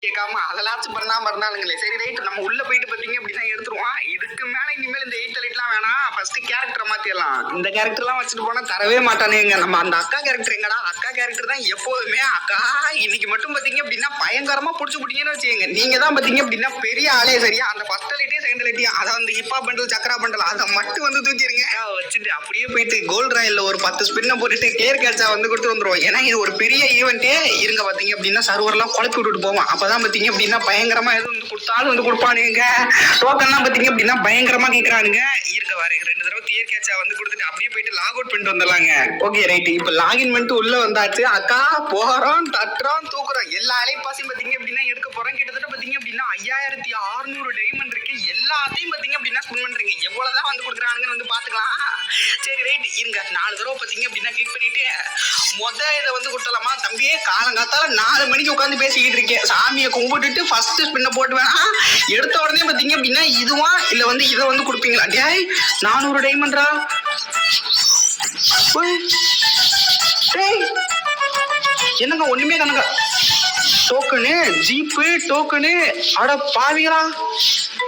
கேட்காம அதெல்லாம் பண்ணாம இருந்தாலுங்களே. சரி ரைட், நம்ம உள்ள போயிட்டு பாத்தீங்க அப்படின்னா எடுத்துருவான். இதுக்கு மேல இனிமேல் இந்த 8 லைட்லாம் வேணாம். ஃபர்ஸ்ட் கேரக்டர் மாத்திடலாம். இந்த கேரக்டர் எல்லாம் வச்சுட்டு போனா தரவே மாட்டானுங்க. நம்ம அந்த அக்கா கேரக்டர் எங்கடா? அக்கா கேரக்டர் தான் எப்போதுமே அக்கா. இன்னைக்கு மட்டும் பாத்தீங்க அப்படின்னா பயங்கரமா புடிச்சு புடிங்கன்னு வச்சுக்கோங்க. நீங்க தான் பாத்தீங்க அப்படின்னா பெரிய ஆளே. சரியா, அந்த ஃபர்ஸ்ட் லைட்டே செகண்ட் லைட்டையும் அதாவது அந்த ஹிப்பா பண்டல் சக்கரா பண்டல் அதை மட்டும் வந்து தூக்கிடுங்க வச்சுட்டு அப்படியே போயிட்டு கோல்ட் ராயில்ல ஒரு 10 ஸ்பின்னை போட்டுட்டு கிளியர் கேட்சா வந்து கொடுத்து வந்துருவோம். ஏன்னா இது ஒரு பெரிய ஈவெண்ட்டே. இருங்க பாத்தீங்க அப்படின்னா சர்வர்லாம் குழப்பி விட்டுட்டு போவோம். அப்பதான் பாத்தீங்க அப்படின்னா பயங்கரமா எது வந்து கொடுத்தாலும் வந்து கொடுப்பானுங்க. டோக்கன்லாம் பாத்தீங்க அப்படின்னா பயங்கரமா கேட்கறானுங்க. இருங்க வாரு 2 தடவை கிளியர் கேட்சா வந்து கொடுத்துட்டு அப்படியே போயிட்டு லாக் அவுட் பண்ணிட்டு வந்துடலாங்க. ஓகே ரைட், இப்ப லாகின் பண்ணிட்டு உள்ள வந்தாச்சு. அக்கா போறோம் தட்டுறோம் தூக்குறோம் எல்லா அலைப்பாசையும் பாத்தீங்க அப்படின்னா எடுக்க போறோம். கிட்டத்தட்ட பாத்தீங்க அப்படின்னா 5600 டைமண்ட் இருக்கு. எல்லாத்தையும் பாத்தீங்க அப்படின்னா ஸ்பின் பண்றீங்க. எவ்வளவுதான் வந்து கொடுக்குறானுங்கன்னு வந்து பாத்துக்கலாம். சரி ரைட், இருங்க 4 தடவை பாத்தீங்க அப்படின்னா கிளிக் பண்ணிட்டு இதை வந்து கொடுத்தலாமா தம்பியே. காலங்காத்தால 4 மணிக்கு உட்காந்து பேசிக்கிட்டு இருக்கேன். சாமியை கும்பிட்டுட்டு ஃபர்ஸ்ட் ஸ்பின்ன போட்டு வேணா எடுத்த உடனே பாத்தீங்க அப்படின்னா இதுவா இல்ல வந்து இதை வந்து கொடுப்பீங்களா? டேய் 400 டைமண்ட்ரா. டேய் என்னங்க ஒண்ணுமே கணங்க. டோக்கனு ஜீப்பு டோக்கனு அட பாவிகளா,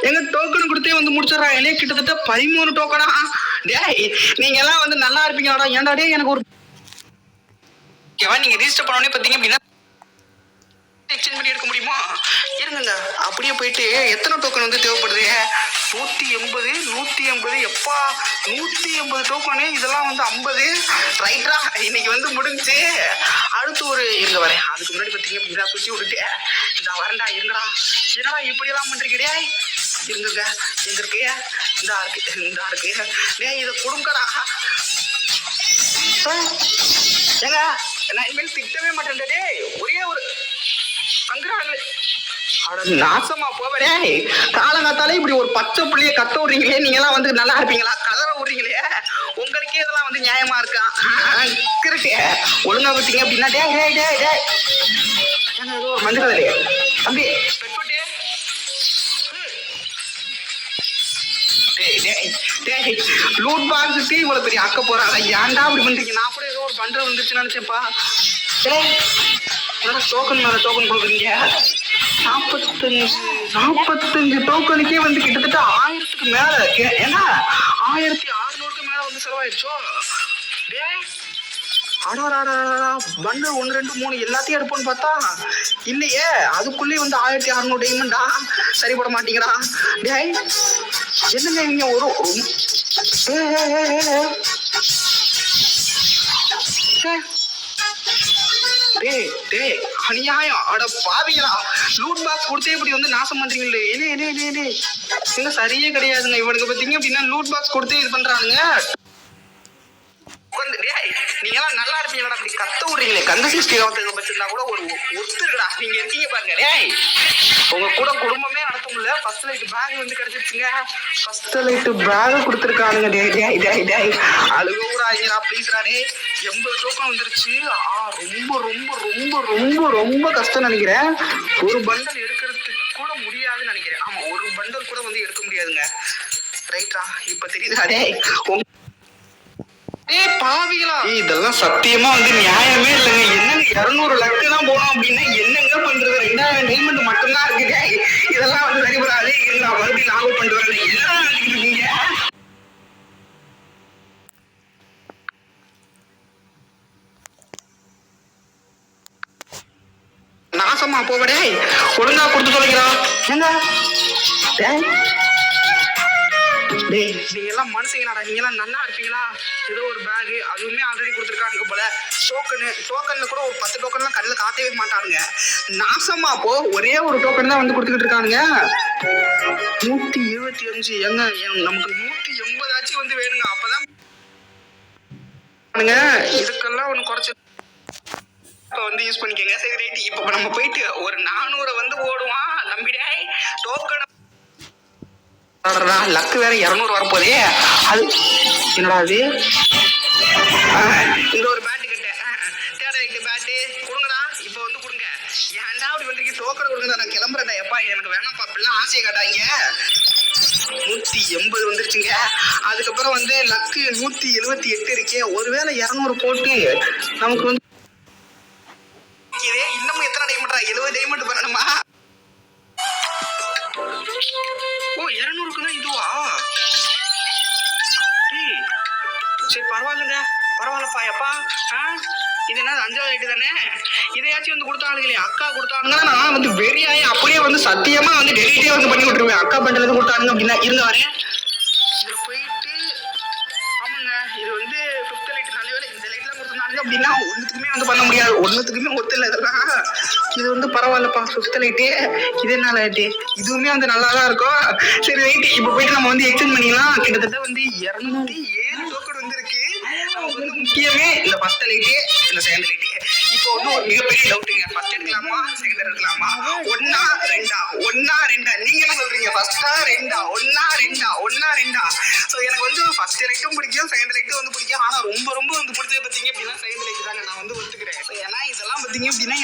எங்க டோக்கன் கொடுத்தே வந்து முடிச்சிடறாங்களே. கிட்டத்தட்ட 13 டோக்கனா. டேய் நீங்க எல்லாம் வந்து நல்லா இருப்பீங்களாடா? ஏன்டா டே எனக்கு ஒரு நீங்க ரிஜிஸ்டர் பண்ணோடனே பாத்தீங்க அப்படின்னா எக்ஸ்சேஞ்ச் பண்ணி எடுக்க முடியுமா? இருங்க அப்படியே போயிட்டு எத்தனை டோக்கன் வந்து தேவைப்படுது? 180 எப்பா 180 டோக்கனு. இதெல்லாம் வந்து 50 ரைட்டா. இன்னைக்கு வந்து முடிஞ்சு. அடுத்து ஒரு இருங்க வரேன். அதுக்கு முன்னாடி பாத்தீங்க அப்படின்னா சுத்தி விட்டுட்டு இந்த வரண்டா இருங்கடா. என்னடா இப்படி எல்லாம் பண்றீங்க? இருங்க எங்க இருக்கு? இந்த இருக்கு. டேய் இதை கொடுங்கடா. ஏங்க நான் இனிமேல் திட்டவே மாட்டேன். டேய் ஒரே ஒரு நாசமா போவரே. காலங்காத்தாலே இப்படி ஒரு பச்சை புள்ளிய கத்த விடுறீங்களே. நீங்க எல்லாம் வந்து நல்லா இருப்பீங்களா? கதற விடுறீங்களே. உங்களுக்கே இதெல்லாம் வந்து நியாயமா இருக்கா? கிருட்டு ஒழுங்கா பார்த்தீங்க அப்படின்னா டே டே டே டே ஏதோ மஞ்சள் கதலையே தம்பி லூட் பாக்ஸுக்கு இவ்வளவு பெரிய அக்க போறாங்க. ஏன்டா அப்படி பண்றீங்க? நான் கூட ஏதோ ஒரு பண்டல் வந்துருச்சுன்னு நினைச்சேன்ப்பா. டோக்கன் மேல டோக்கன் கொடுக்குறீங்க. 45 டோக்கனுக்கே வந்து கிட்டத்தட்ட 1000க்கு மேல. ஏன்னா 1600க்கு மேல வந்து செலவாயிடுச்சோ. பண்டல் 1 2 3 எல்லாத்தையும் எடுப்போம்னு பார்த்தா இல்லையே. அதுக்குள்ளே வந்து 1600 டைமண்டா. சரிபட மாட்டீங்கடா. டேய் என்னங்க நீங்க ஒரு அநியாயம். அட பாவிங்களா, லூட் பாக்ஸ் கொடுத்தே இப்படி வந்து நாசம் பண்றீங்களே. என்ன சரியே கிடையாதுங்க. இவனுக்கு பாத்தீங்க அப்படின்னா லூட் பாக்ஸ் கொடுத்தே இது பண்றானுங்க. நீங்க எல்லாம் நல்லா இருப்பீங்களா? அப்படி கத்த விடுறீங்களே. கந்த சிஸ்டி வச்சிருந்தா கூட ஒரு ஒருத்தருடா நீங்க இருக்கீங்க பாருங்க. டேய் உங்க கூட குடும்பமே நடத்த முடியல. ஃபர்ஸ்ட் லைட் பேக் வந்து கிடைச்சிருச்சுங்க. ஃபர்ஸ்ட் லைட் பேக் கொடுத்துருக்கானுங்க. டேய் அழுகுறாங்கடா ப்ளீஸ்டா. டேய் 80 டோக்கன் வந்துருச்சு. ரொம்ப ரொம்ப ரொம்ப ரொம்ப ரொம்ப கஷ்டம் நினைக்கிறேன். ஒரு பண்டல் எடுக்கிறதுக்கு கூட முடியாதுன்னு நினைக்கிறேன். ஆமா ஒரு பண்டல் கூட வந்து எடுக்க முடியாதுங்க. ரைட்டா இப்ப தெரியுதா? டேய் பாவிகளா, இதெல்லாம் சத்தியமா வந்து நியாயமே இல்லைங்க. என்னங்க 200 லக்கு தான் போனோம் அப்படின்னா என்னங்க பண்றது? 2000 டைமண்ட் மட்டும்தான் இருக்குது. இதெல்லாம் வந்து சரிபடாது. நான் மறுபடியும் லாக் அவுட் பண்ணிட்டு வரேன். என்னதான் நினைச்சிட்டு இருக்கீங்க? நாசமா போவடே. ஒழுங்கா கொடுத்து தொலைக்கிறோம். டேய் நீங்க எல்லாம் மனுஷங்களாடா. நீங்க எல்லாம் நல்லா இருப்பீங்களா? ஏதோ ஒரு பேக் அதுவுமே ஆல்ரெடி கொடுத்துருக்காங்க போல. டோக்கன்ல கூட ஒரு 10 டோக்கன்லாம் கண்ணில் காட்டவே மாட்டானுங்க. நாசமா போ. ஒரே ஒரு டோக்கன் தான் வந்து கொடுத்துக்கிட்டு இருக்கானுங்க. 125 எங்க நமக்கு 180 ஆச்சு வந்து வேணுங்க. அப்பதான் இதுக்கெல்லாம் ஒண்ணு குறைச்சு வந்து யூஸ் பண்ணிக்கங்க. சரி ரைட், இப்ப நம்ம போயிட்டு ஒரு 400 வந்து ஓடுவான் நம்பிடே. டோக்கன் லக்கு வேற 200 வரப்போதே. அது என்னடா அது? இந்த ஒரு பேட்டு கிட்ட தேர்ட் பேட்டு கொடுங்கடா. இப்ப வந்து கொடுங்க. ஏன்டா அப்படி பண்றீங்க? டோக்கன் கொடுங்க. நான் கிளம்புறேன்டா. எப்பா எனக்கு வேணாம்ப்பா அப்படிலாம் ஆசையை காட்டாங்க. 180 வந்துருச்சுங்க. அதுக்கப்புறம் வந்து லக்கு 178 இருக்கே. ஒருவேளை 200 போட்டு நமக்கு வந்து இன்னமும் எத்தனை டைமண்டா? 70 டைமண்ட் பண்ணணுமா? பரவாயில்லைங்க, பரவாயில்லப்பா எப்பா. இது என்ன 5வது லைட்டு தானே, இதையாச்சும் வந்து கொடுத்தாளுங்களே. அக்கா கொடுத்தாங்கன்னா நான் வந்து வெறியாயி அப்படியே வந்து சத்தியமா வந்து டெலிட்டே வந்து பண்ணி விட்டுருவேன். அக்கா பண்றது கொடுத்தாங்க அப்படின்னா இருந்த வரேன். இதுல போயிட்டு ஆமாங்க, இது வந்து 5th லைட். நல்ல வேலை இந்த லைட்லாம் கொடுத்துருந்தாங்க அப்படின்னா ஒண்ணுத்துக்குமே வந்து பண்ண முடியாது. ஒண்ணுத்துக்குமே ஒத்துல இதெல்லாம். இது வந்து பரவாயில்லப்பா 5th லைட்டு. இது என்ன லைட்டு, இதுவுமே வந்து நல்லா தான் இருக்கும். சரி ரைட்டு, இப்போ போயிட்டு நம்ம வந்து எக்ஸ்சேஞ்ச் பண்ணிக்கலாம். கிட்டத்தட்ட வந்து 207 டோக்கன் வந்து இருக்கு. நமக்கு வந்து முக்கியமே இந்த 1st லைட்டு, இந்த 2nd லைட்டு. இப்போ வந்து ஒரு மிகப்பெரிய டவுட்டுங்க, ஃபர்ஸ்ட் எடுக்கலாமா செகண்ட் எடுக்கலாமா, ஒன்னா ரெண்டா, ஒன்னா ரெண்டா, நீங்க என்ன சொல்றீங்க? ஃபர்ஸ்டா ரெண்டா, ஒன்னா ரெண்டா, ஒன்னா ரெண்டா? சோ எனக்கு வந்து ஃபர்ஸ்ட் லைட்டும் பிடிக்கும், செகண்ட் லைட்டும் வந்து பிடிக்கும். ஆனா ரொம்ப ரொம்ப வந்து பிடிச்சது பாத்தீங்க அப்படின்னா செகண்ட் லைட் தாங்க, நான் வந்து ஒத்துக்கிறேன். ஏன்னா இதெல்லாம் பாத்தீங்க அப்படின்னா